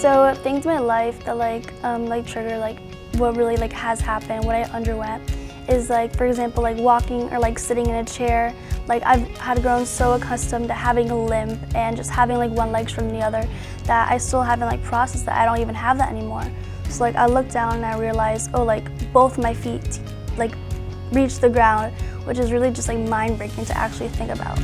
So things in my life that trigger what really has happened, what I underwent, is for example, walking or sitting in a chair. I've had grown so accustomed to having a limp and just having one leg shorter than the other that I still haven't processed that I don't even have that anymore. So I looked down and I realized, oh, both my feet reach the ground, which is really just mind-breaking to actually think about.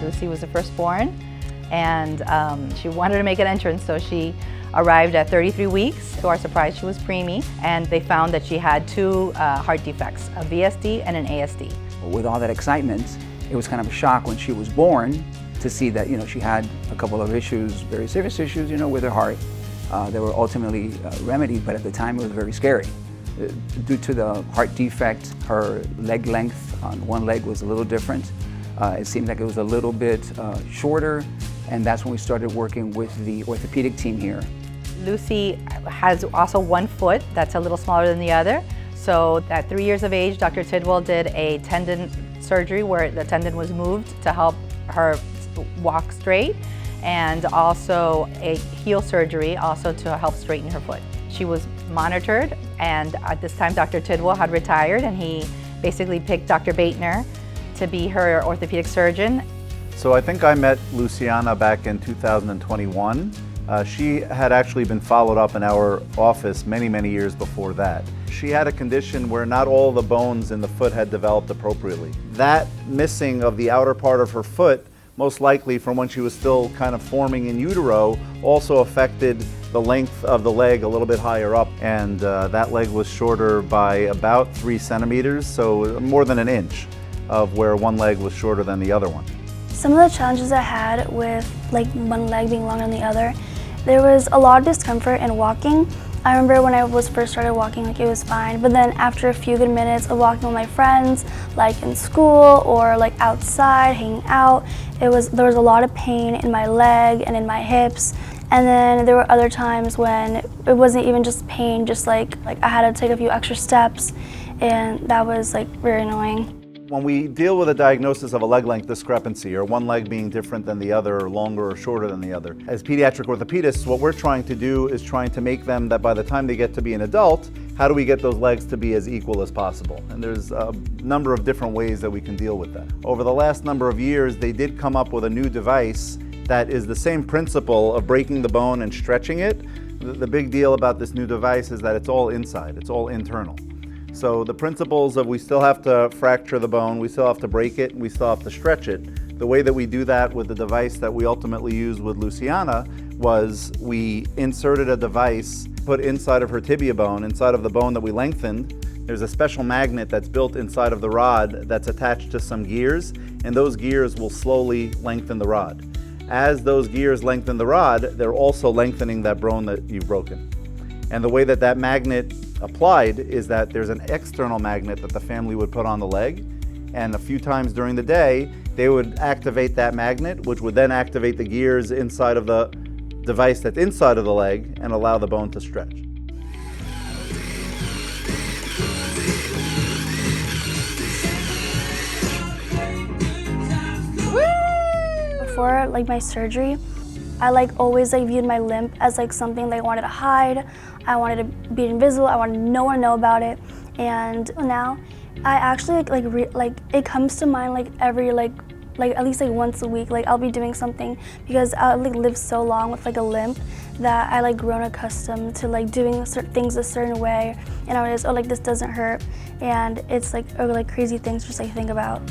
Lucy was the firstborn, and she wanted to make an entrance, so she arrived at 33 weeks. To our surprise, she was preemie, and they found that she had two heart defects, a VSD and an ASD. With all that excitement, it was kind of a shock when she was born to see that she had a couple of issues, very serious issues, with her heart. They were ultimately remedied, but at the time it was very scary. Due to the heart defect, her leg length on one leg was a little different. It seemed like it was a little bit shorter, and that's when we started working with the orthopedic team here. Lucy has also one foot that's a little smaller than the other. So at 3 years of age, Dr. Tidwell did a tendon surgery where the tendon was moved to help her walk straight, and also a heel surgery also to help straighten her foot. She was monitored, and at this time Dr. Tidwell had retired, and he basically picked Dr. Baitner to be her orthopedic surgeon. So I think I met Luciana back in 2021. She had actually been followed up in our office many years before that. She had a condition where not all the bones in the foot had developed appropriately. That missing of the outer part of her foot, most likely from when she was still kind of forming in utero, also affected the length of the leg a little bit higher up, and that leg was shorter by about 3 centimeters, so more than an inch of where one leg was shorter than the other one. Some of the challenges I had with one leg being longer than the other, there was a lot of discomfort in walking. I remember when I first started walking, it was fine, but then after a few good minutes of walking with my friends, in school or outside, hanging out, there was a lot of pain in my leg and in my hips. And then there were other times when it wasn't even just pain, just I had to take a few extra steps, and that was very annoying. When we deal with a diagnosis of a leg length discrepancy, or one leg being different than the other, or longer or shorter than the other, as pediatric orthopedists, what we're trying to do is trying to make them that by the time they get to be an adult, how do we get those legs to be as equal as possible? And there's a number of different ways that we can deal with that. Over the last number of years, they did come up with a new device that is the same principle of breaking the bone and stretching it. The big deal about this new device is that it's all inside, it's all internal. So the principles of we still have to fracture the bone, we still have to break it, and we still have to stretch it. The way that we do that with the device that we ultimately used with Luciana was we inserted a device put inside of her tibia bone, inside of the bone that we lengthened. There's a special magnet that's built inside of the rod that's attached to some gears, and those gears will slowly lengthen the rod. As those gears lengthen the rod, they're also lengthening that bone that you've broken. And the way that that magnet applied is that there's an external magnet that the family would put on the leg, and a few times during the day they would activate that magnet, which would then activate the gears inside of the device that's inside of the leg and allow the bone to stretch. Before my surgery, I always viewed my limp as something I wanted to hide. I wanted to be invisible. I wanted no one to know about it. And now, I actually it comes to mind every at least once a week. I'll be doing something because I live so long with a limp that I grown accustomed to doing things a certain way. And I was this doesn't hurt, and it's crazy things just think about.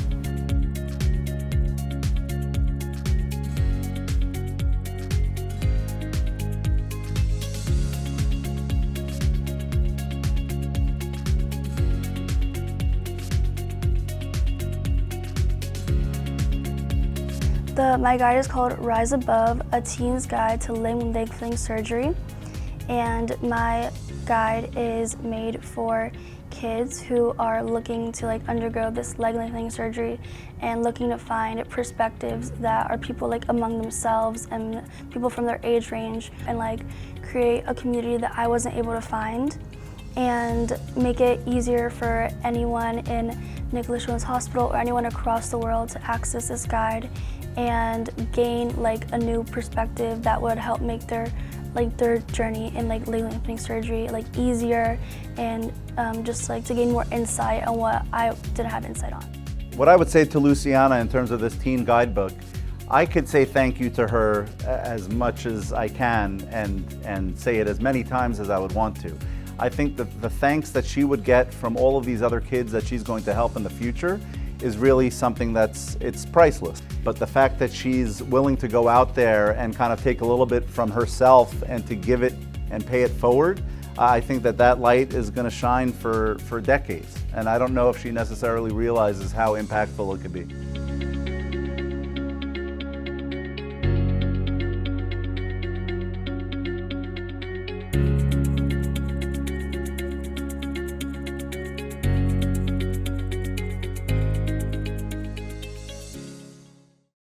My guide is called Rise Above, a teen's guide to limb and leg lengthening surgery. And my guide is made for kids who are looking to undergo this leg lengthening surgery and looking to find perspectives that are people among themselves and people from their age range, and create a community that I wasn't able to find. and make it easier for anyone in Nicklaus Children's Hospital or anyone across the world to access this guide and gain like a new perspective that would help make their journey in like leg lengthening surgery like easier, and just like to gain more insight on what I didn't have insight on. What I would say to Luciana in terms of this teen guidebook, I could say thank you to her as much as I can and say it as many times as I would want to. I think that the thanks that she would get from all of these other kids that she's going to help in the future is really something it's priceless. But the fact that she's willing to go out there and kind of take a little bit from herself and to give it and pay it forward, I think that light is going to shine for decades. And I don't know if she necessarily realizes how impactful it could be.